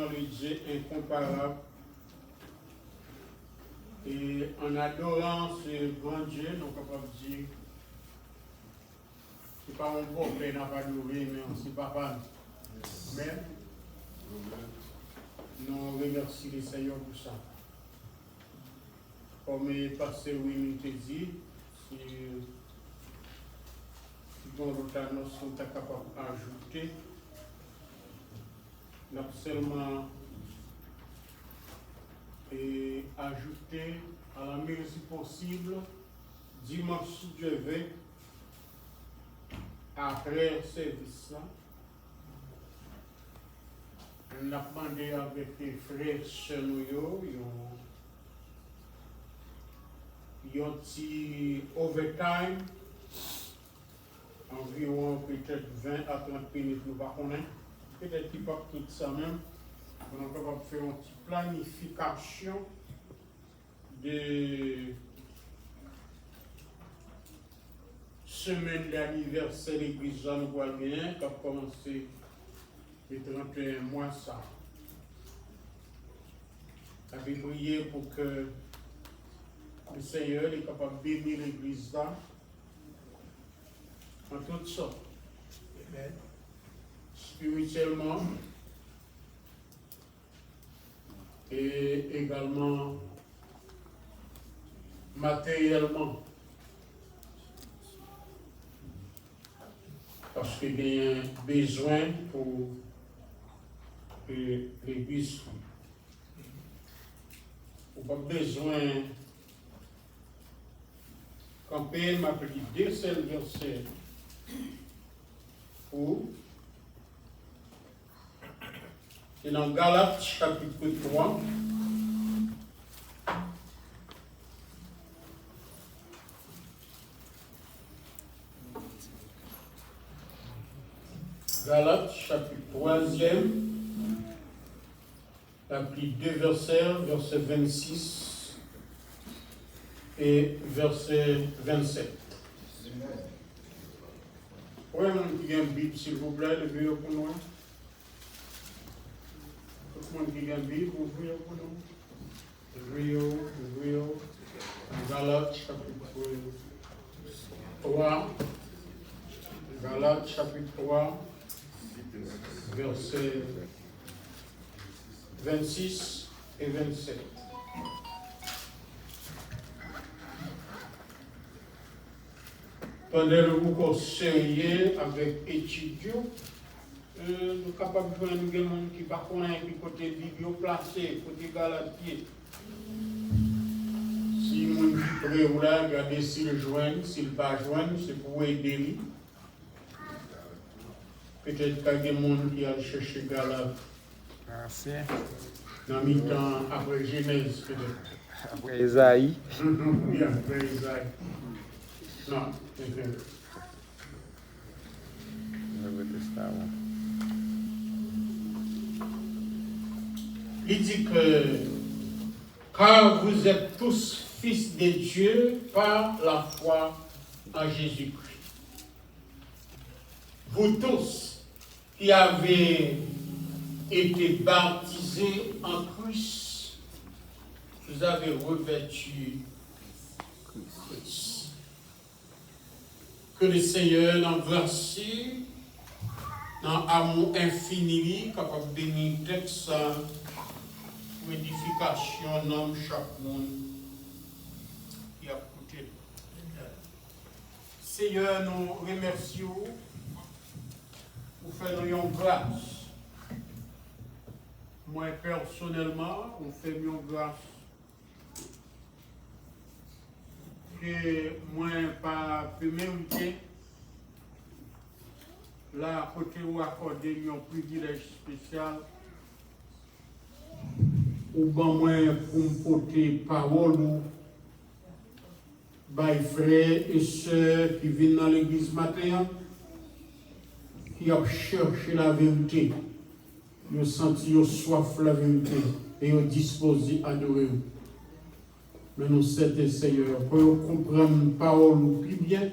devant le Dieu incomparable. Et en adorant ce grand Dieu, nous sommes capables de dire, ce n'est pas mon beau-père n'a pas adoré, mais c'est papa. Mais nous remercions le Seigneur pour ça. Comme le pasteur Winnie te dit, si dans l'autre annonce sont capables d'ajouter, nous avons seulement ajouté à la mesure possible, dimanche si Dieu veut, après le service là, on a demandé avec les frères chez nous, ils ont petit overtime, environ peut-être 20 à 30 minutes, nous ne connaissons pas. Peut-être qu'ils peuvent tout ça même. On est capable de faire une petite planification de semaine d'anniversaire de l'église Jean-Gualmien qui a commencé le 31 mois ça. On a prié pour que le Seigneur est capable de bénir l'église là en toutes sortes. Amen. Spirituellement et également matériellement. Parce qu'il y a besoin pour l'église. Il n'y a pas besoin camper, m'a pris deux seuls versets pour. C'est dans Galates chapitre 3. Galates chapitre 3e. La pris deux versets, verset 26 et verset 27. Oui, mon qui a une Bible, s'il vous plaît, levez pour nous. Tout le monde qui a une Bible, ouvrez pour nous. Ouvrez. Galates chapitre 3. Galates chapitre 3, verset 26 et 27. Pendant le cours sérieux avec étudiants, nous sommes capables de faire des gens qui ne connaissent pas qui côté Bible placé, côté Galatier. Si mon frère ou là, regardez s'il joigne, s'il ne pas joindre, c'est pour aider. Peut-être qu'il y a des gens qui ont cherché Galate. Merci. Dans le temps après Genèse, peut-être. Après Esaïe. Oui, après Esaïe. Non, c'est vrai. Nouveau Testament. Il dit que car vous êtes tous fils de Dieu par la foi en Jésus-Christ. Vous tous qui avez été baptisés en Christ, vous avez revêtu Christ. Que le Seigneur, dans grâce, dans amour infini, capable de bénir texte, pour édification, nomme chaque monde qui a écouté. Seigneur, nous remercions pour faire une grâce. Moi, personnellement, on fait une grâce que moi, pas pu mériter. Là, côté où accorder un privilège spécial, ou ben moi, pour me porter parole, ou by frères et sœurs qui viennent dans l'église matin, qui ont cherché la vérité. Ils ont senti soif la vérité et ils ont disposé à adorer. Mais nous sommes Seigneur, pour comprendre la parole plus bien,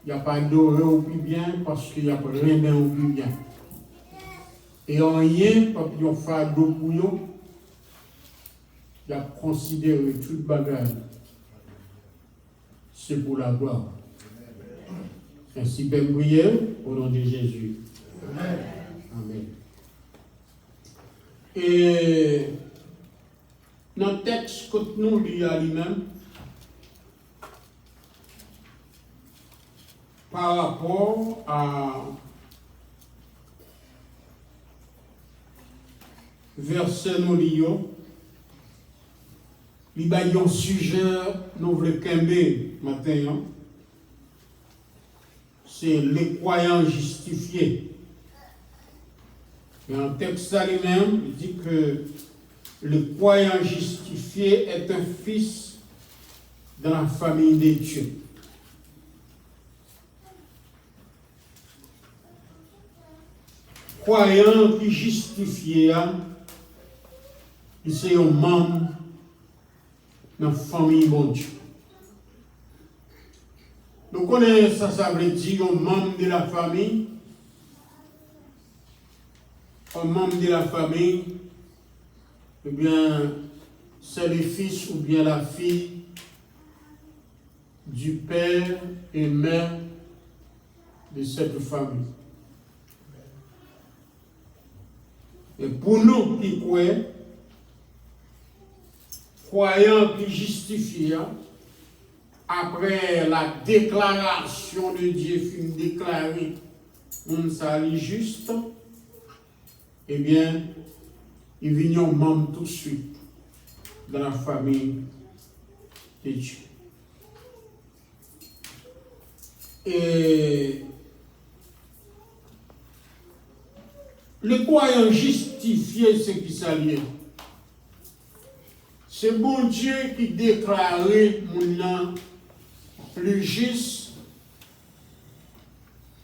il n'y a pas adoré au plus bien parce qu'il n'y a pas rien au plus bien. Et en rien, quand ils ont fait d'eau pour eux, ils ont considéré toute bagage. C'est pour la gloire. Ainsi, Père, prière au nom de Jésus. Amen. Amen. Et dans le texte que nous lisons à lui-même, par rapport à verset nous lisons, il y a un sujet nous voulons camber matin, c'est les croyants justifiés. Et en texte à lui-même, il dit que le croyant justifié est un fils dans la famille de Dieu. Croyant qui justifié, c'est un membre dans la famille de Dieu. Nous connaissons ça veut dire un membre de la famille. Un membre de la famille, eh bien, c'est le fils ou bien la fille du père et mère de cette famille. Et pour nous qui croyants qui justifient, après la déclaration de Dieu, fin déclaré, on s'allie juste, eh bien, ils viennent membre tout de suite dans la famille de Dieu. Et le croyant justifié, c'est qui s'allie. C'est bon Dieu qui déclarait mon plus juste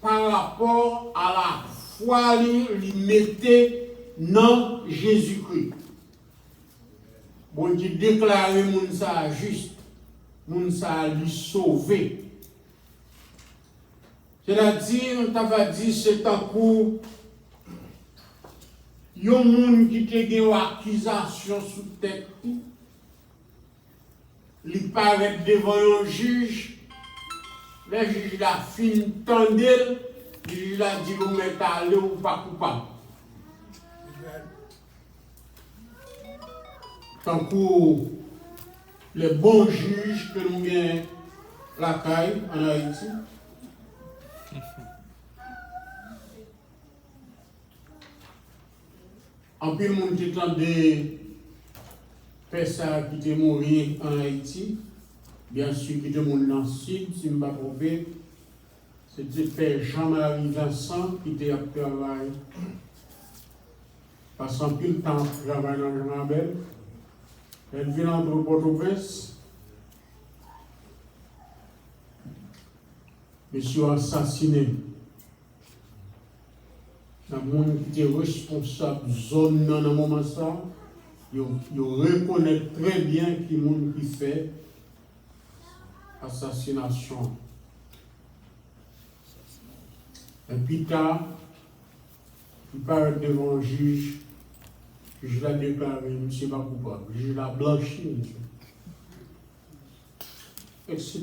par rapport à la foi qu'il mettait dans Jésus-Christ. Bon Dieu déclarait mon ça juste, mon ça lui sauver. C'est-à-dire, on t'a dit, c'est un coup, il y a un monde qui te gagne une accusation sous tête. Il paraît devant un juge, le juge la fin tendel, le juge la dit vous mettez à aller ou pas coupable. Tant que les bons juges que nous avons la caille en Haïti, en plus, mon petit temps de personnes qui étaient morts en Haïti, bien sûr, qui étaient morts dans le sud, si je ne me trompe pas, c'était Père Jean-Marie Vincent qui était à travail. Passant plus de temps à travailler dans le Jean-Abel. Elle vient entre Port-au-Prince. Monsieur assassiné. Le monde qui était responsable de la zone dans le moment ça, ils reconnaissent très bien qui est le monde qui fait assassination. Et puis tard, il parle devant un juge, je l'ai déclaré, monsieur pas coupable, je l'ai blanchi, monsieur. Etc.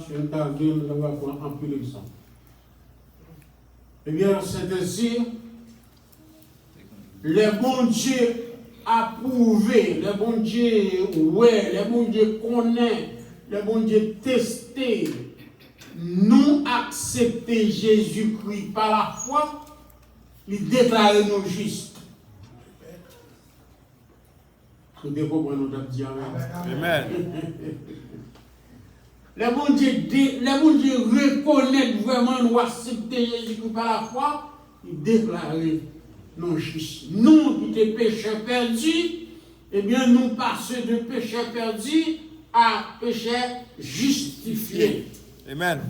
Je ne t'arrive, on va prendre un peu l'exemple. Eh bien, c'est ainsi. Le bon Dieu approuvé, le bon Dieu ouais, le bon Dieu connaît, le bon Dieu testé, nous accepter Jésus-Christ par la foi, il déclare nous justes. Vous devez comprendre notre diamant. Amen. Le bon Dieu reconnaît vraiment nous accepter Jésus-Christ par la foi, il déclare nous justes. Nous qui étions pécheurs perdus, eh bien nous passons de pécheurs perdus à pécheurs justifiés. Amen.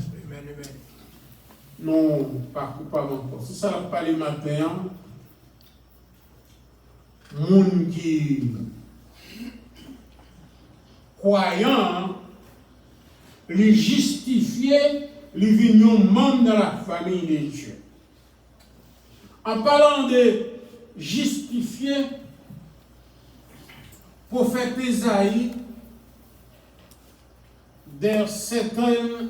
Non, pas coupable encore. C'est ça la parler matin. Moun qui croyant, les justifiés, les vignons membres de la famille de Dieu. En parlant de justifié prophète Isaïe des centaines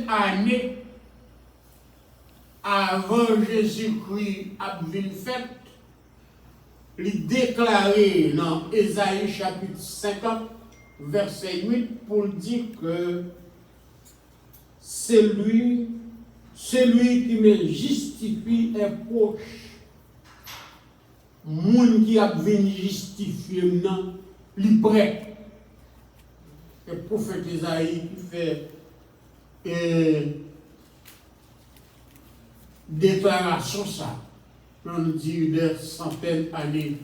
d'années avant Jésus-Christ a vint fait, il déclaré dans Isaïe chapitre 50, verset 8, pour dire que c'est lui qui me justifie est proche. Moun qui a venu justifier maintenant, il prêt. Le prophète Isaïe qui fait déclaration ça. On dit des centaines d'années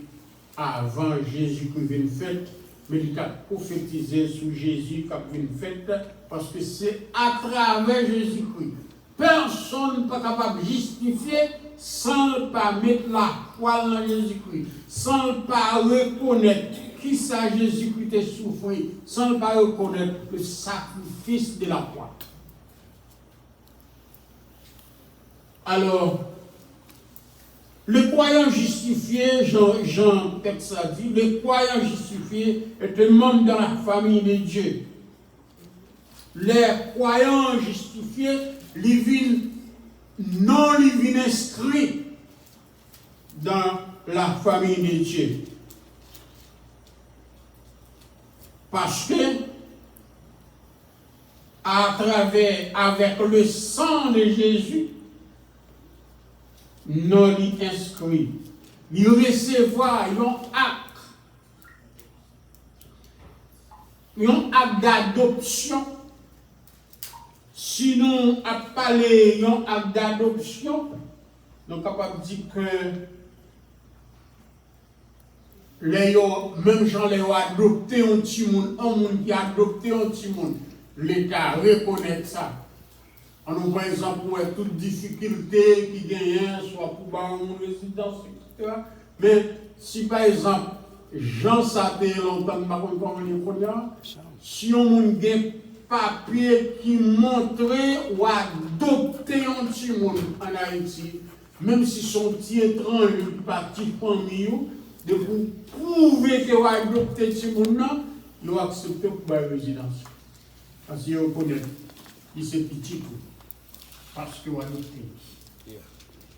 avant Jésus-Christ vient fait, mais il a prophétisé sur Jésus qui vient fait parce que c'est à travers Jésus-Christ. Personne n'est pas capable de justifier sans ne pas mettre la foi dans Jésus-Christ, sans ne pas reconnaître qui ça Jésus-Christ a souffert, sans ne pas reconnaître le sacrifice de la croix. Alors, le croyant justifié, Jean texte a dit, le croyant justifié est un membre de la famille de Dieu. Les croyants justifiés, ils viennent inscrits dans la famille de Dieu. Parce que, avec le sang de Jésus, non inscrit, ils recevoir un acte d'adoption. Sinon, à parler d'un acte d'adoption, nous sommes capables de dire que même gens les ont adopté un petit monde, un monde qui a adopté un petit monde, l'État reconnaît ça. On a par exemple pour toute difficulté qui gagne, soit pour une résidence, etc. Mais si par exemple, Jean Saté longtemps, si on a un papier qui montrait ou adopté un petit monde en Haïti, même si son petit étrange, parti famille, de vous prouver que vous adopté un petit monde, vous acceptez pour la résidence. Parce que vous connaissez, il c'est petit. Parce que vous adoptez.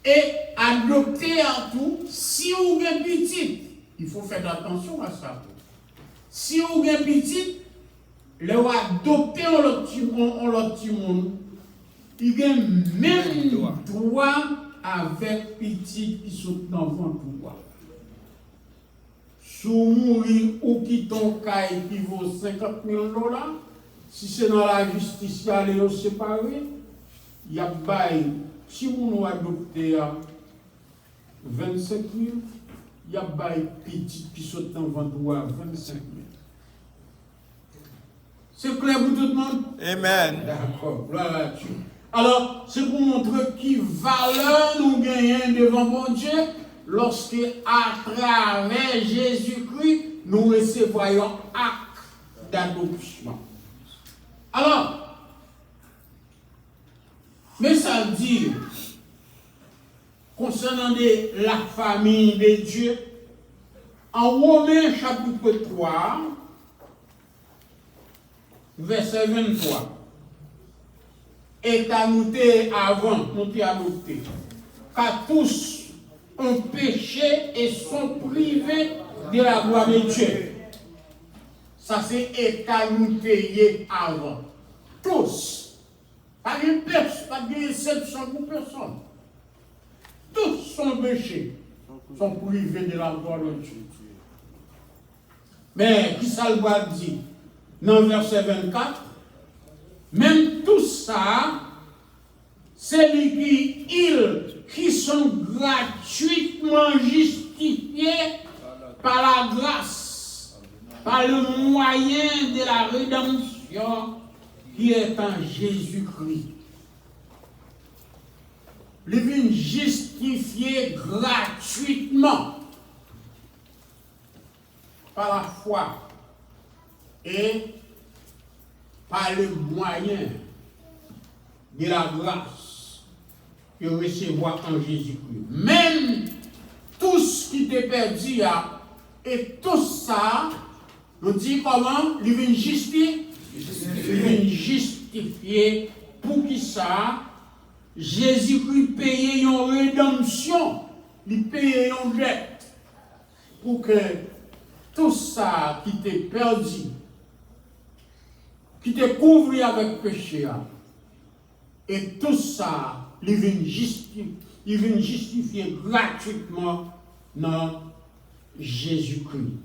Et adopter en tout, si vous êtes petit, il faut faire attention à ça. Si vous êtes petit, le adopter un petit monde, il a même droit avec petit qui sont dans le ventre. Si vous mourrez ou qui ton caille qui vaut $50,000, si c'est dans la justice, il allez vous séparer, il y a bail, si vous nous adoptez à 25 000, il y a bail petit qui saute en ventre à 25 000. C'est clair pour tout le monde? Amen. D'accord, gloire à Dieu. Alors, c'est pour montrer qui valeur nous gagnons devant mon Dieu lorsque, à travers Jésus-Christ, nous recevons acte d'adoption. Alors, mais ça veut dire, concernant la famille de Dieu, en Romains chapitre 3, verset 23, est annoté avant, nous t'y adopté, car tous ont péché et sont privés de la gloire de Dieu. Ça c'est étanouté avant. Tous. Pas une personne, pas de exception pour personne. Tous sont péchés, sont privés de la gloire de Dieu. Mais qui ça le va dire? Dans le verset 24, même tout ça, c'est lui qui sont gratuitement justifiés par la grâce, par le moyen de la rédemption qui est en Jésus-Christ. Il vient justifier gratuitement par la foi et par le moyen de la grâce et recevoir en Jésus-Christ. Même tout ce qui t'est perdu, et tout ça, on dit comment? Il vient justifier. Il vient justifier pour qui ça? Jésus-Christ paye une rédemption, il paye une dette pour que tout ça qui t'est perdu, qui t'est couvert avec péché, et tout ça, il vient justifier gratuitement dans Jésus-Christ.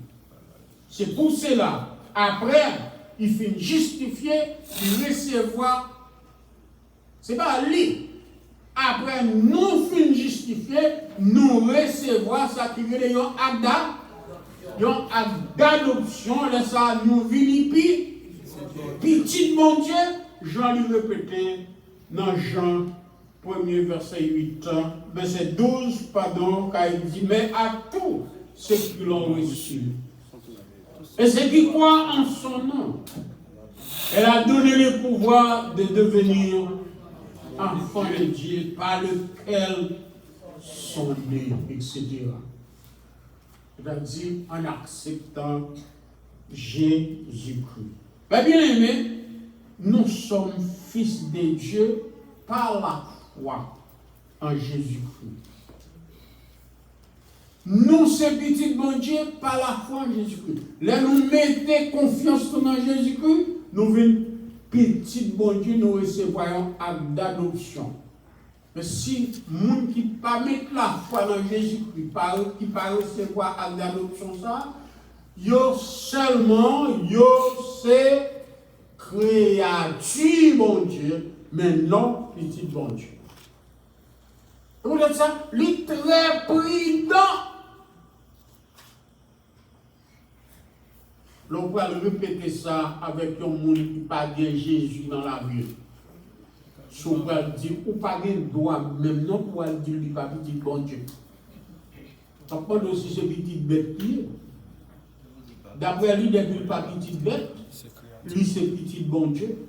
C'est pour cela, après, il finit justifier, il recevoir. C'est pas lui. Après, nous finissons justifier, nous recevons ça qui veut dire un acte d'adoption, là ça nous vient petit bon Dieu, Jean lui répétait dans Jean 1er verset 8, verset 12, pardon, car il dit, mais à tous ceux qui l'ont reçu, et ceux qui croient en son nom, elle a donné le pouvoir de devenir enfants de Dieu par lequel sont nés, etc. C'est-à-dire en acceptant Jésus-Christ. Bien aimé, nous sommes fils de Dieu par la foi en Jésus-Christ. Nous, c'est petit bon Dieu par la foi en Jésus-Christ. Là, nous mettons confiance dans Jésus-Christ, nous venons petit bon Dieu, nous recevons un acte d'adoption. Mais si les gens qui ne pas mettre la foi dans Jésus-Christ, qui ne pas recevoir acte d'adoption, ça, yo seulement, c'est créature bon Dieu, mais non petit bon Dieu. Vous dites ça? Il est très prudent. L'on va répéter ça avec un monde qui n'a pas bien Jésus dans la vie. Si on va dire, ou pas de droit, même non pour dire qu'il n'est pas petit bon Dieu. Ça peut aussi ce petit bête pire. D'après lui, depuis le pas petite bête, lui c'est petit bon Dieu.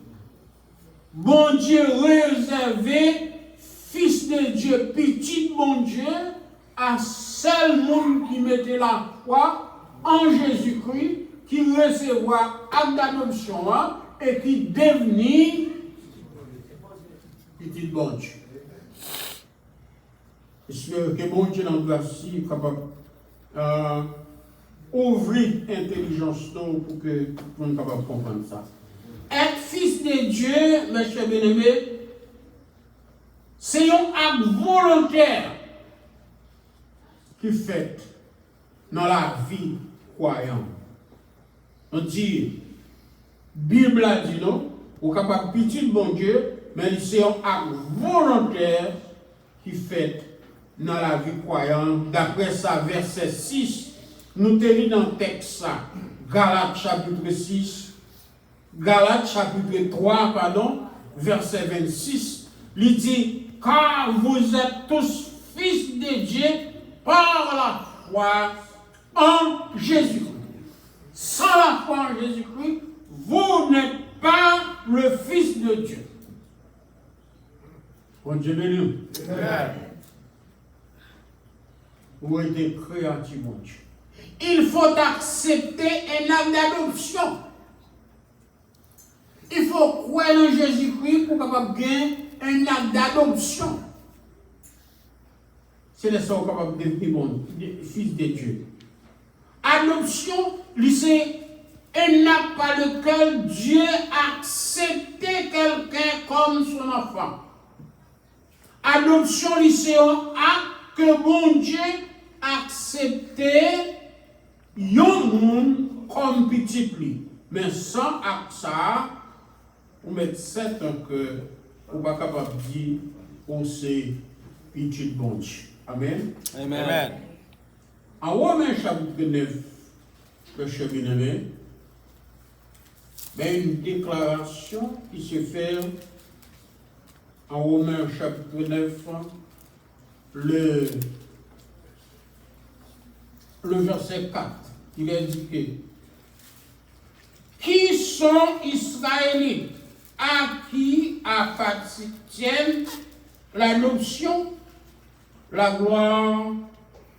Bon Dieu réservé, fils de Dieu, petit bon Dieu, à seul monde qui mettait la foi en Jésus-Christ, qui recevra acte d'adoption et qui devenait petit bon Dieu. J'espère que bon Dieu dans la vie est capable ouvrir l'intelligence pour que nous soyons capables de comprendre ça. Être fils de Dieu, mes chers bien-aimés, c'est un acte volontaire qui fait dans la vie croyante. On dit, Bible a dit non, on est capable de petit bon Dieu, mais c'est un acte volontaire qui fait dans la vie croyante. D'après ça, verset 6, nous te lit dans le texte ça, Galates chapitre 6, Galates chapitre 3, pardon, verset 26, il dit, car vous êtes tous fils de Dieu par la foi en Jésus-Christ. Sans la foi en Jésus-Christ, vous n'êtes pas le fils de Dieu. Bon Dieu béni. Vous êtes créatif, mon Dieu. Il faut accepter un acte d'adoption. Il faut croire en Jésus-Christ pour capable gagner un acte d'adoption. C'est le seul capable de devenir bon, fils de Dieu. Adoption, c'est un acte par lequel Dieu accepte quelqu'un comme son enfant. Adoption, c'est un acte que bon Dieu accepte un monde comme petit pli. Mais sans acte ça, on met 7 ans que on va capable de dire qu'on c'est petit bon Dieu. Amen. Amen. En Romains chapitre 9, verset bien-aimé, il y a une déclaration qui se fait en Romains chapitre 9, le verset 4. Il est indiqué: qui sont Israélites, à qui appartiennent l'adoption, la gloire,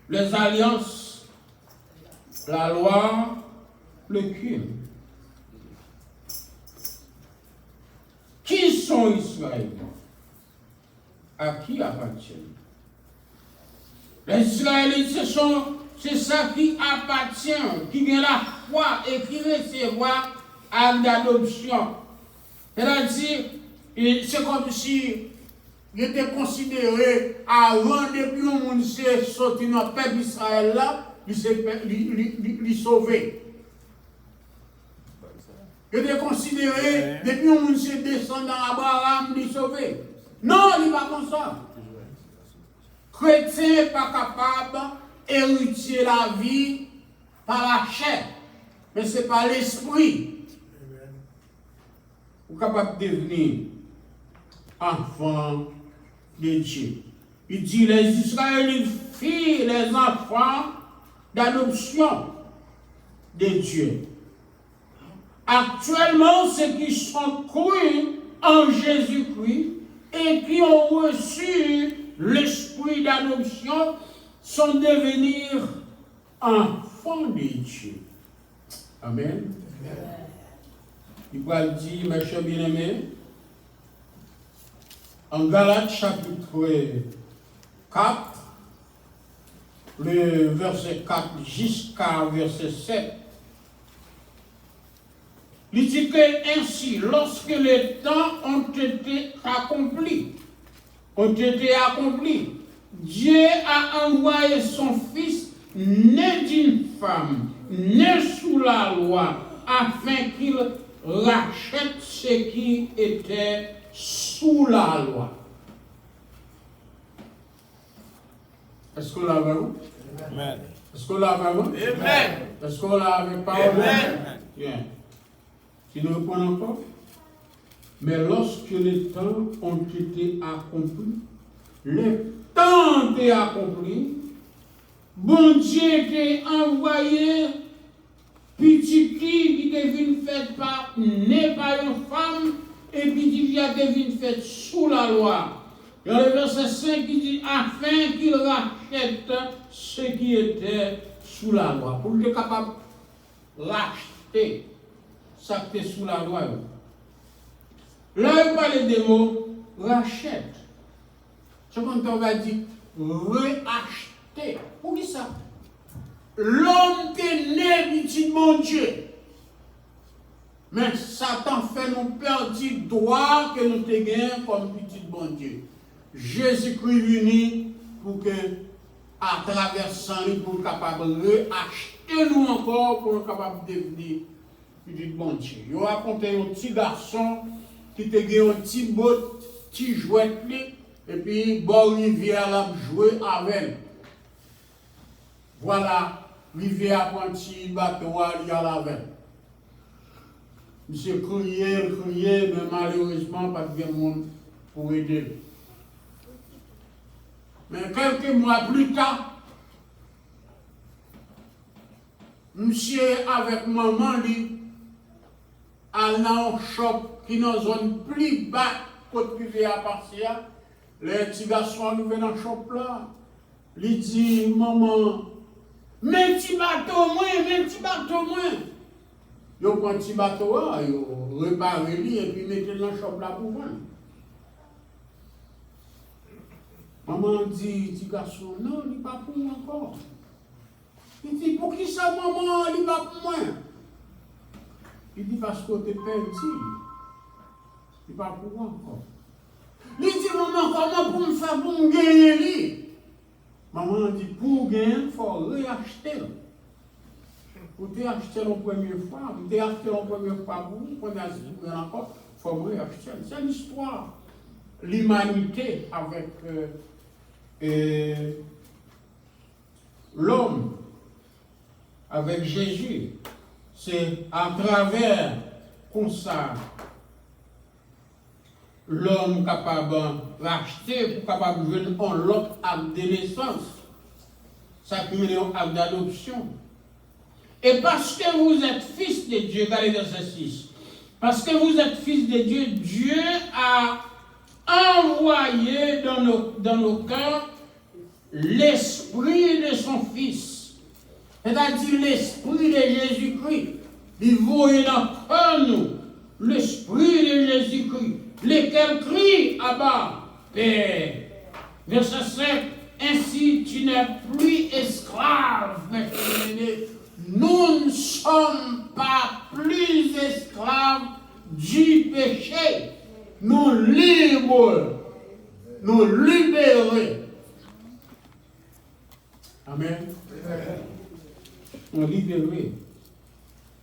les alliances, la loi, le culte. Qui sont Israéliens? À qui appartiennent? Les Israélites, c'est ça qui appartient, qui a la foi et qui recevra acte d'adoption. C'est-à-dire, c'est comme si il était considéré avant depuis le monde s'est sorti dans le peuple d'Israël là, il sauvé. Il était considéré depuis le monde s'est descendu dans Abraham, il sauvé. Non, il n'est pas comme ça. Chrétien n'est pas capable d'hériter la vie par la chair, mais c'est par l'esprit. Vous êtes capable de devenir enfant de Dieu. Il dit les Israélites, filles, les enfants d'adoption de Dieu. Actuellement, ceux qui sont crus en Jésus-Christ et qui ont reçu l'esprit d'adoption sont devenus enfants de Dieu. Amen. Il va dire, mes chers bien-aimés, en Galates chapitre 4, le verset 4 jusqu'à verset 7, il dit que ainsi, lorsque les temps ont été accomplis, Dieu a envoyé son Fils, né d'une femme, né sous la loi, afin qu'il rachète ce qui était sous la loi. Est-ce qu'on l'a vu? Amen. Est-ce qu'on l'a vu? Amen. Est-ce qu'on l'a avec parole? Amen. Bien. Tu nous reprends encore? Mais lorsque les temps ont été accomplis, les temps étaient accomplis, bon Dieu était envoyé petit qui devine fait par né par une femme et petit qui a devine fait sous la loi. Dans le verset 5 il dit afin qu'il rachète ce qui était sous la loi. Pour être capable de racheter ce qui était sous la loi. Là, il parle des mots rachète. C'est quand on va dire racheter. Pour qui ça? L'homme est né petit mon Dieu. Mais Satan fait nous perdre le droit que nous te gagnons comme petit bon Dieu. Jésus-Christ venu pour que, à travers ça, pour capable de racheter nous encore, pour nous capable de devenir petit bon Dieu. Il a raconté un petit garçon qui te gagné un petit bout, petit jouet, et puis, bon rivière l'a joué avec. Voilà, rivière prend un petit bateau, il y a la veille. Monsieur criait, mais malheureusement, pas de monde pour aider. Mais quelques mois plus tard, monsieur avec maman, lui, allait dans un shop qui est dans une zone plus bas côté rivière partielle. Les petits garçons arrivent dans le shop là. Ils disent, maman, mais petit bateau moins. Ils prennent un petit bateau là, ils réparent lui et puis mettent dans le shop là pour vendre. Maman dit, petit garçon, non, il n'est pas pour moi encore. Il dit, pour qui ça, maman, il n'est pas pour moi? Il dit, parce que tu es perdu. Il n'est pas pour moi encore. Il dit, maman, comment pour me faire pour me gagner lui? Maman dit, pour gagner, il faut réacheter. Pour te acheter la première fois, pour te acheter la première fois, pour vous, encore, il faut réacheter. C'est l'histoire. L'humanité avec l'homme, avec Jésus. C'est à travers comme ça, l'homme capable de racheter pour capable de venir en l'autre acte de naissance. Ça peut venir en acte d'adoption. Et parce que vous êtes fils de Dieu, regardez verset 6. Parce que vous êtes fils de Dieu, Dieu a envoyé dans nos cœurs l'esprit de son Fils, c'est-à-dire l'esprit de Jésus-Christ. Il voyait dans nous l'esprit de Jésus-Christ, lequel crie à bas, Père. Verset 5, ainsi tu n'es plus esclave, mes frères. Nous ne sommes pas plus esclaves du péché. Nous libres, nous libérés. Amen. Nous libérés.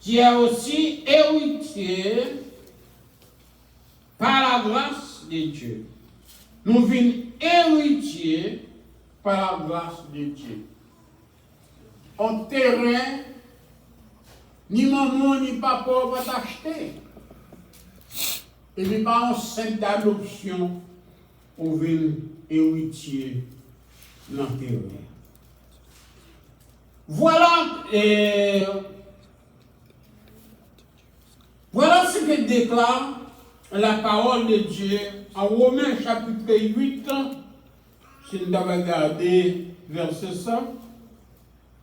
Tu es aussi héritier par la grâce de Dieu. Nous venons héritiers par la grâce de Dieu. En terrain, ni maman ni papa va t'acheter. Et puis pas en scène d'adoption, on vient héritier dans le terrain. Voilà ce que déclare la parole de Dieu en Romains chapitre 8, si nous avons regardé verset 100,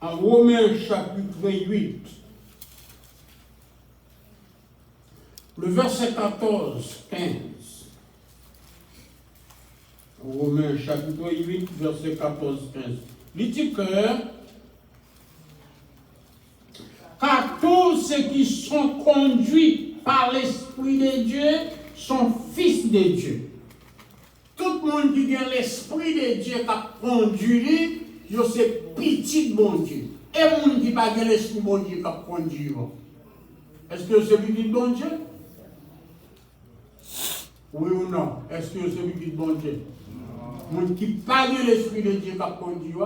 en Romains chapitre 8, le verset 14-15. Romains chapitre 8, verset 14-15. Il dit que car tous ceux qui sont conduits par l'Esprit de Dieu sont fils de Dieu. Tout le monde qui a l'Esprit de Dieu qui a conduit, c'est petit bon Dieu. Et le monde qui n'a pas l'Esprit de bon Dieu qui a conduit. Est-ce que c'est petit bon Dieu? Oui ou non? Est-ce que c'est petit bon Dieu? Le monde qui n'a pas l'Esprit de Dieu qui a conduit,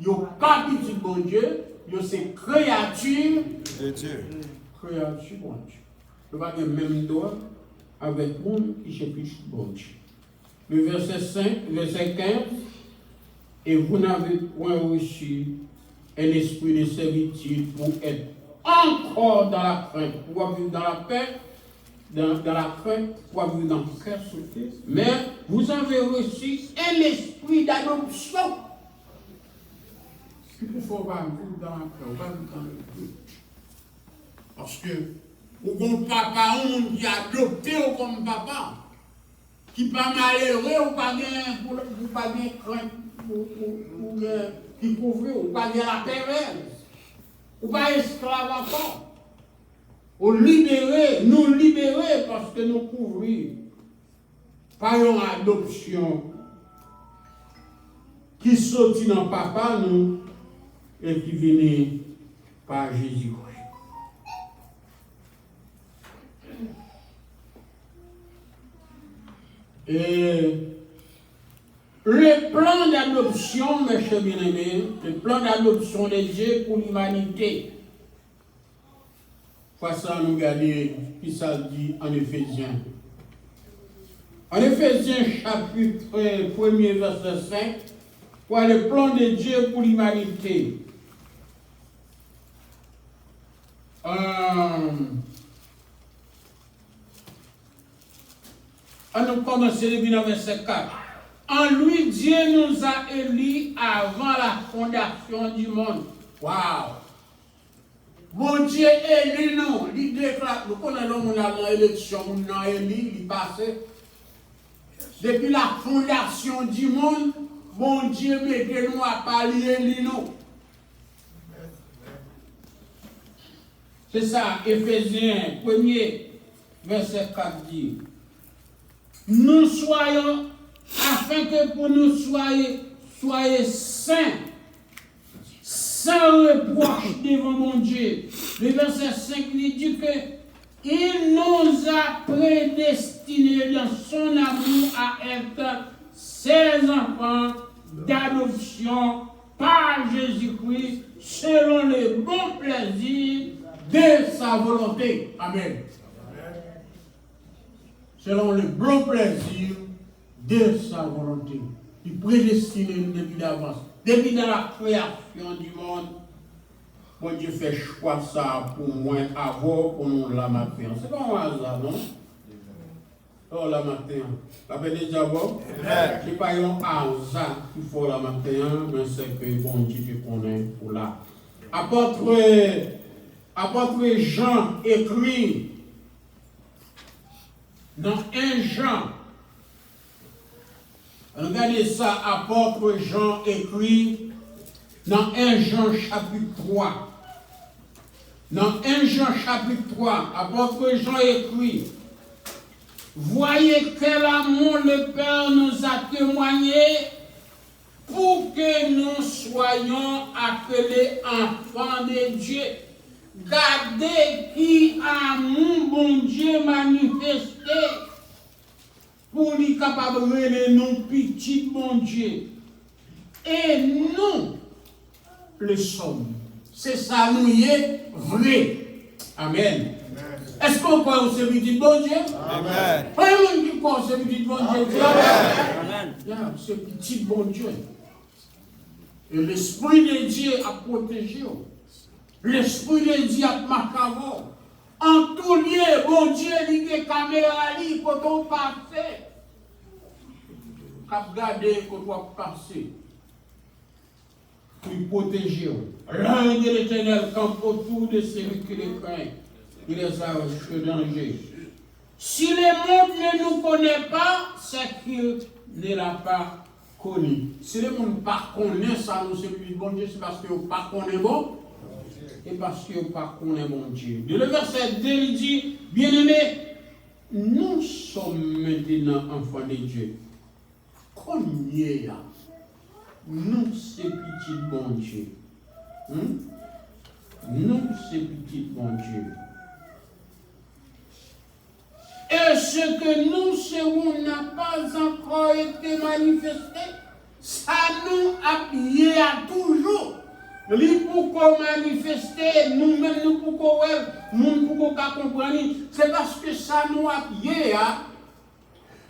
il n'y a pas petit bon Dieu. C'est créature de Dieu. Créature bon Dieu. Il n'y a pas le même droit avec le monde qui est plus bon Dieu. Le verset 5, verset 15. Et vous n'avez point reçu un esprit de servitude pour être encore dans la crainte, pour vivre dans la paix, dans la crainte, pour vivre dans le cœur sauté. Mais vous avez reçu un esprit d'adoption. Il ne faut pas vivre dans la paix, pas vivre dans le doute. Parce que, ou comme papa, on qui a adopté ou comme papa, qui pas malheureux, ou pas bien crainte, ou qui couvre, ou pas bien la perverse, ou pas esclave encore. Ou libérer, nous libérer parce que nous couvrons par une adoption qui sortit dans papa, nous, et qui venait par Jésus-Christ. Et le plan d'adoption, mes chers bien-aimés, le plan d'adoption de Dieu pour l'humanité. Face à nous regarder qui ça dit en Éphésiens. En Éphésiens chapitre 1er verset 5, pour le plan de Dieu pour l'humanité. On nous commence depuis le verset 4. En lui, Dieu nous a élus avant la fondation du monde. Waouh! Bon Dieu élu nous. Il déclare, nous connaissons l'élection, nous avons élu, il passe. Depuis la fondation du monde, bon Dieu mettez nous à parler élu nous. C'est ça, Éphésiens 1er, verset 4 dit. Nous soyons, afin que pour nous soyez saints, sans reproche devant mon Dieu. Le verset 5 il dit que il nous a prédestinés dans son amour à être ses enfants d'adoption par Jésus-Christ selon le bon plaisir de sa volonté. Amen. Selon le bon plaisir de sa volonté. Il prédestiné nous depuis d'avance. Depuis dans la création du monde, bon Dieu fait choix ça pour moi, avant, pour nous la maintenir. C'est pas un hasard, non? Oh, la matin. La paix de diable. Ce n'est pas un hasard qu'il faut la matin, mais c'est que bon Dieu te connaît pour là. Apôtre Jean écrit dans 1 Jean. Regardez ça, apôtre Jean écrit dans 1 Jean chapitre 3. Dans 1 Jean chapitre 3, apôtre Jean écrit, voyez quel amour le Père nous a témoigné pour que nous soyons appelés enfants de Dieu. Gardez qui amour bon Dieu manifesté pour lui capable de nous petits bon Dieu. Et nous le sommes. C'est ça, nous y est vrai. Amen. Est-ce qu'on croit au petit bon Dieu? Amen. Pas un monde qui croit au petit bon Dieu. Amen. Ce petit bon Dieu. Et l'Esprit de Dieu a protégé. L'Esprit de Dieu a marqué. En tout lieu, bon Dieu, il est caméra, il faut qu'on passe. Cap garder qu'on doit passer. Pour protéger. L'ange de l'Éternel campe autour de celui qui les craint. Il les arrache de danger. Si le monde ne nous connaît pas, c'est qu'il ne l'a pas connu. Si le monde ne connaît pas ça, nous c'est plus bon Dieu, c'est parce qu'il ne connaît pas bon. Et parce qu'il ne connaît pas bon Dieu. De le verset 2, il dit, bien-aimés, nous sommes maintenant enfants de Dieu. Combien nous c'est petit bon Dieu. Nous c'est petit bon Dieu. Et ce que nous serons n'a pas encore été manifesté, ça nous appuyé à toujours. Lui pour qu'on manifester, nous-mêmes nous pour qu'on nous pour qu'on comprenne, c'est parce que ça nous appuyé à.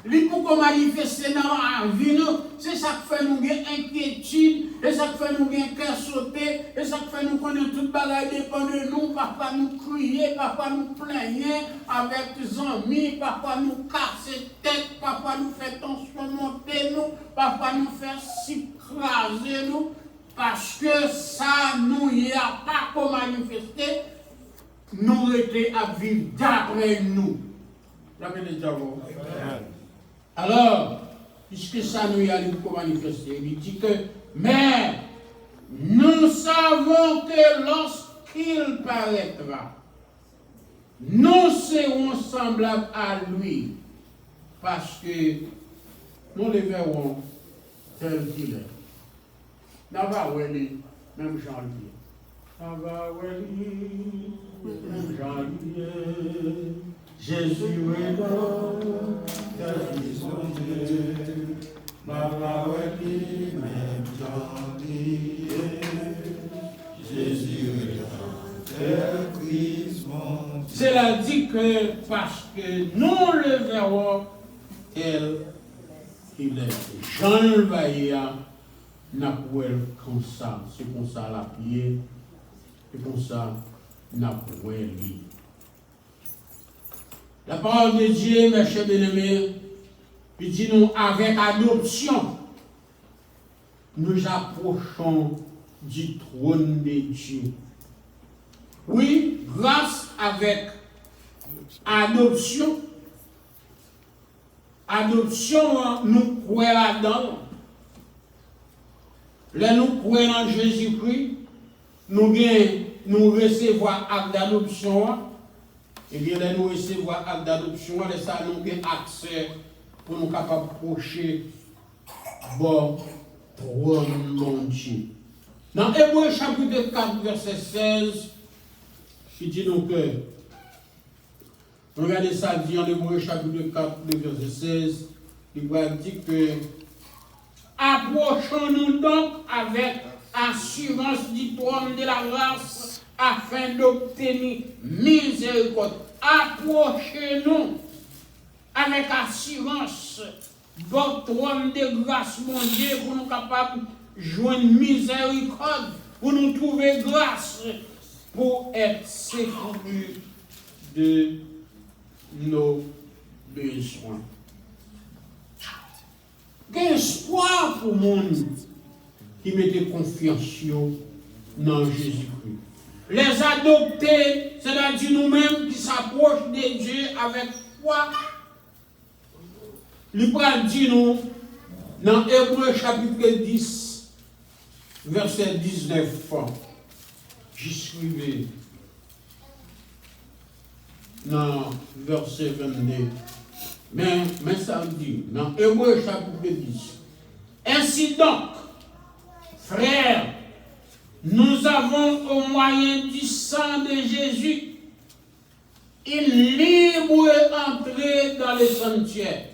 Lui pour qu'on manifester dans la vie, c'est ça qui fait nous gagner inquiétude, et ça qui fait nous gagner cœur sauter, et ça qui fait nous connaître toute bagaille dépend de nous, parfois nous crier, parfois nous plaigner avec des amis, parfois nous casser tête, parfois nous faire tension monter nous, parfois nous faire s'écraser nous, parce que ça nous y a pas qu'on manifester, nous étions à vivre d'après nous. L'appel de diable. Alors, puisque ça nous y a pour manifester, il dit que, mais nous savons que lorsqu'il paraîtra, nous serons semblables à lui, parce que nous le verrons tel qu'il est. N'avaweli, même Jean-Louis. N'avaweli, même Jean-Louis. Jésus est là, tel qu'il est. N'avaweli, même Jean-Louis. Jésus est là, tel qu'il est. Cela dit que parce que nous le verrons tel qu'il est. Jean le Vaillant n'a pas comme ça. C'est comme ça la pied. C'est comme ça n'a pas lui. La parole de Dieu, mes chers bien-aimés, il dit nous avec adoption, nous approchons du trône de Dieu. Oui, grâce avec adoption. Adoption, nous croyons là-dedans. Là, nous croyons en Jésus-Christ. Nous recevons acte d'adoption. Et bien, là, nous recevons acte d'adoption. Là, ça, nous avons accès pour nous capables d'approcher bon trône de Dieu. Dans Hébreux chapitre 4, verset 16, il dit donc que, regardez ça, dit en Hébreux chapitre 4, verset 16, il va dire que, approchons-nous donc avec assurance du trône de la grâce afin d'obtenir miséricorde. Approchez-nous avec assurance votre trône de grâce, mon Dieu, pour nous capables de joindre miséricorde, pour nous trouver grâce, pour être secourus de nos besoins. Quel espoir pour le monde qui mettait confiance dans Jésus-Christ. Les adoptés, c'est-à-dire nous-mêmes qui s'approchent de Dieu avec foi, il peut dire nous dans Hébreux chapitre 10, verset 19. J'y suivais dans verset 22. Mais ça dit, dans Hébreux chapitre 10. Ainsi donc, frères, nous avons au moyen du sang de Jésus une libre entrée dans le sanctuaire.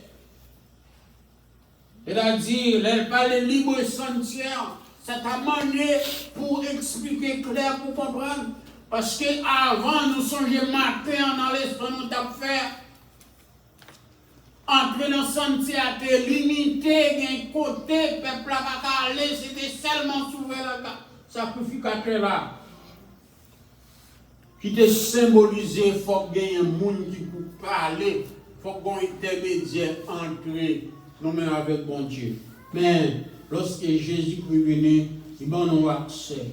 C'est-à-dire, elle parle de libre sanctuaire, c'est à manière pour expliquer clair, pour comprendre. Parce qu'avant, nous songeons matin dans l'esprit, nous avons fait entrer dans le sanctuaire, limité, d'un côté, peuple n'a pas aller, c'était seulement souverain, sacrificateur là. Qui te symbolisé, il faut qu'il y ait un monde qui peut parler, il faut qu'il y ait un intermédiaire entre nous-mêmes avec bon Dieu. Mais lorsque Jésus est venu, il m'a nous accès.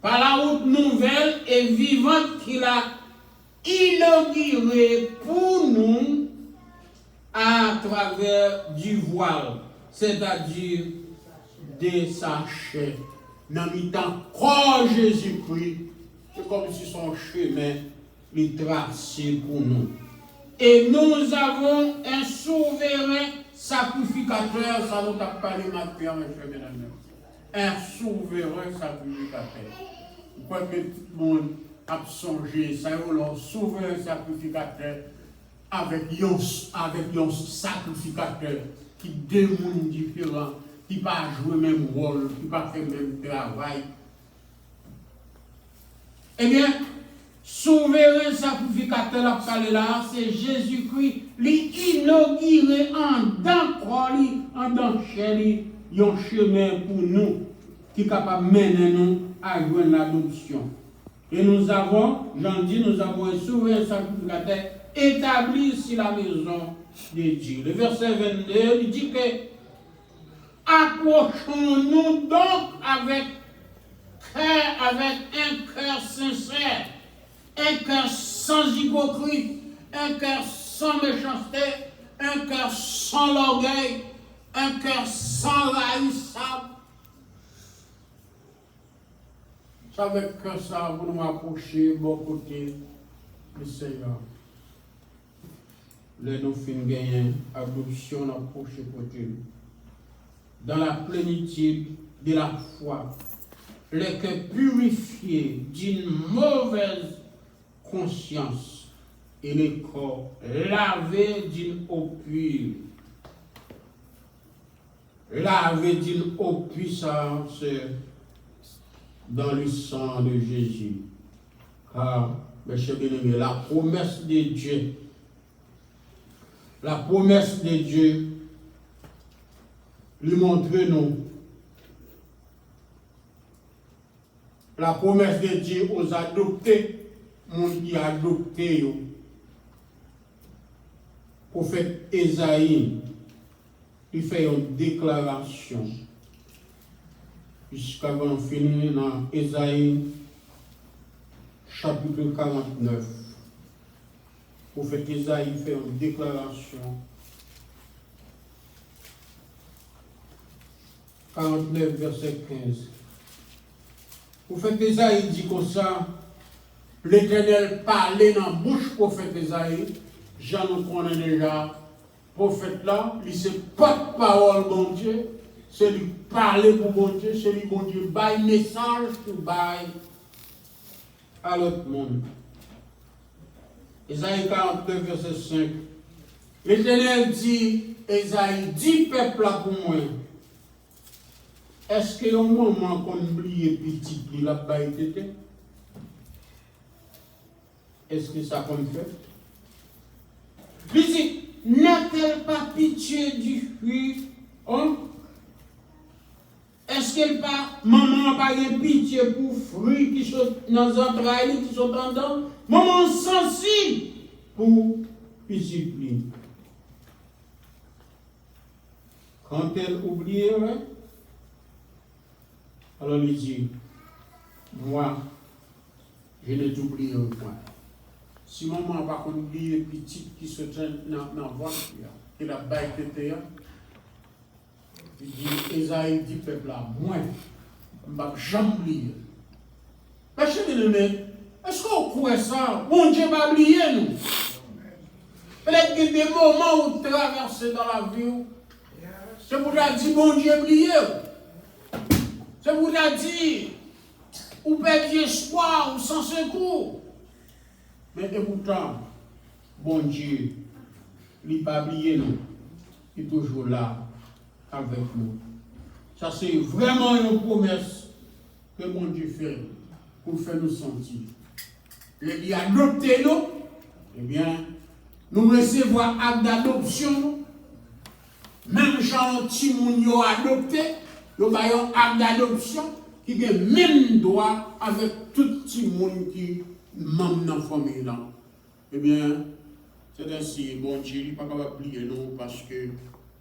Par la route nouvelle et vivante qu'il a inaugurée pour nous à travers du voile, c'est-à-dire de sa chair. Dans le temps, quand Jésus-Christ, c'est comme si son chemin est tracé pour nous. Et nous avons un souverain sacrificateur, ça nous a parlé maintenant, mes chers mesdames. Un souverain sacrificateur. Vous croyez que tout le monde a songé, ça y est, leur souverain sacrificateur avec un sacrificateur qui deux mondes différents, qui ne pas jouer le même rôle, qui ne pas faire le même travail. Eh bien, souverain sacrificateur a parlé là, c'est Jésus-Christ, l'inauguré en dans chair, un chemin pour nous, qui est capable de mener nous à joindre l'adoption. Et nous avons, j'en dis, nous avons un souverain sacrificateur établi sur la maison de Dieu. Le verset 22, il dit que approchons-nous donc avec un cœur sincère, un cœur sans hypocrite, un cœur sans méchanceté, un cœur sans l'orgueil, un cœur sans haïssable. C'est avec que ça, vous nous approchez, bon côté du Seigneur. Les nous fin gagner, adoption approcher côté. Dans la plénitude de la foi, les cœurs purifiés d'une mauvaise conscience et les corps lavés d'une eau pure. Lavés d'une eau puissante dans le sang de Jésus. Car, mes chers bien-aimés, la promesse de Dieu, lui montre nous. La promesse de Dieu aux adoptés, mon qui a adopté, prophète Ésaïe, il fait une déclaration. Puisqu'avant finir dans Ésaïe, chapitre 49, prophète Ésaïe fait une déclaration. 49, verset 15. Prophète Ésaïe dit comme ça, l'Éternel parlait dans la bouche prophète Ésaïe, Jean nous connaît déjà, prophète là, il se pas de parole bon Dieu, c'est lui parler pour bon Dieu, c'est lui bon Dieu bail message pour bail à l'autre monde. Ésaïe 49, verset 5. L'Éternel dit, Ésaïe, dis peuple là pour moi. Est-ce qu'il y a un moment qu'on oublie petit qui l'a pas été? Est-ce que ça qu'on fait? Il dit, n'a-t-elle pas pitié du fruit? Hein? Est-ce qu'elle pas, maman n'a pas pitié pour fruits qui sont dans les entrailles, qui sont en dedans? Maman sensible pour discipline. Quand elle oublierait, alors il dit, moi, je ne t'oublierai point. Si maman n'a pas oublié petit qui se traîne dans la voiture, qui la baille de terre, il dit, Esaïe dit, peuple là, moi, je ne vais jamais oublier. Mais je me demande, est-ce qu'on croit ça? Bon Dieu va oublier nous. Peut-être qu'il y a des moments où traverser dans la vie, c'est pour la dire, bon Dieu oublié. C'est pour la dire, ou perdre espoir, ou sans secours. Mais pourtant, bon Dieu, il n'a pas oublié nous. Il est toujours là avec nous. Ça, c'est vraiment une promesse que mon Dieu fait pour faire nous sentir. Il a adopté nous, eh bien, nous recevons acte d'adoption. Même Jean Timoun a adopté, nous avons acte d'adoption qui a le même droit avec tout le monde qui est membre de la famille. Eh bien, c'est ainsi, bon Dieu, il n'est pas capable d'oublier nous parce que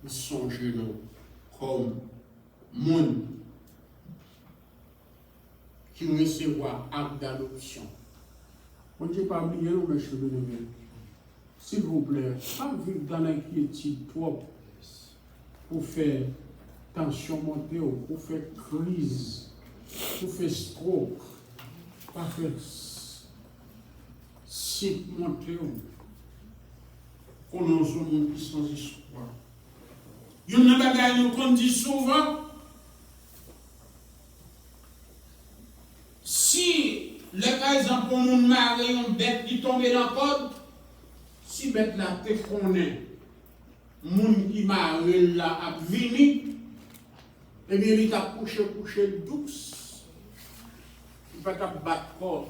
nous songeons nous comme monde qui recevra acte d'adoption. Bon Dieu, pas oublier nous, mes chers bien. S'il vous plaît, pas vivre dans l'inquiétude propre pour faire tension monter, pour faire crise, pour faire stroke, pas faire site monter, qu'on a un monde qui sans espoir. Il y a une bagaille qu'on dit souvent, si les par exemple pour nous marier une bête qui tombe dans le code, si bête là te connaît, moun qui marie là a vini, eh bien il t'a couché douce, il va t'a battre corps.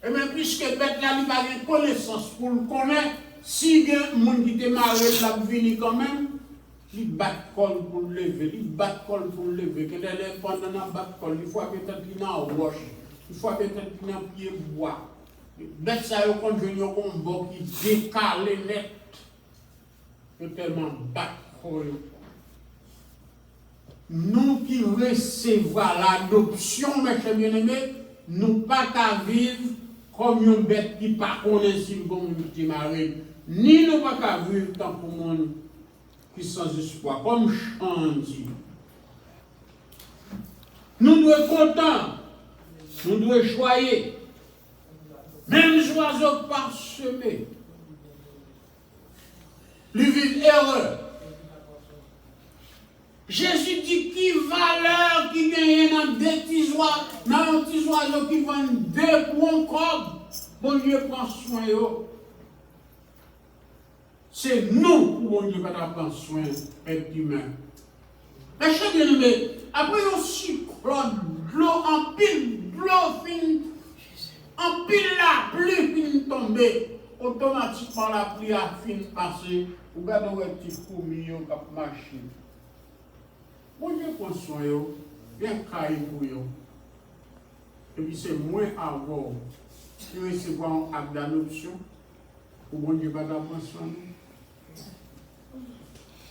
Et même puisque bête là il va une connaissance pour le connaître, si bien moun qui te marie là vini quand même, il bat col pour le lever, il bat col pour le lever, que pendant la bat col, il faut peut-être qu'il en roche, il faut peut-être qu'il en pied bois. Bête ça, quand je viens au combat qui décale net, c'est tellement bat col. Nous qui recevons l'adoption, mes chers bien-aimés, nous pas qu'à vivre comme une bête qui pas connaît si le communauté marine, ni nous pas qu'à vivre tant pour monde qui sans espoir, comme Chant dit. Nous devons être contents, nous devons joyer. Même les oiseaux parsemés, lui vivent heureux. Jésus dit qui valeur qui gagne dans des petits oiseaux qui vendent 2 pour un corps. Bon Dieu prend soin d'eux. C'est nous pour bon Dieu prendre soin d'être humain. Mais chers bien-aimés, après un cyclone, de l'eau en pile, de l'eau fine, en pile la pluie fin tomber, automatiquement la pluie a fin passer, vous regardez un petit fourmi qui a marché. Bon Dieu prend soin d'eux, bien caillé pour eux. Et puis c'est moins avant qui recevoir un acte d'adoption, pour bon Dieu prendre soin d'eux.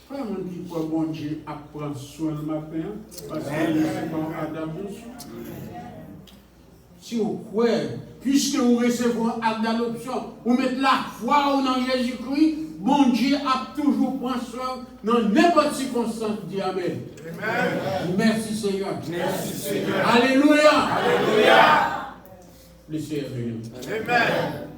Pas un monde qui croit bon Dieu apprend soin le matin, parce que c'est bon adoption. Si vous croyez, puisque vous recevez un acte d'adoption, vous mettez la foi dans Jésus-Christ, bon Dieu a toujours pris soin dans n'importe quelle circonstance. Dis Amen. Amen. Merci Seigneur. Merci Seigneur. Alléluia. Alléluia. Laissez venir. Amen.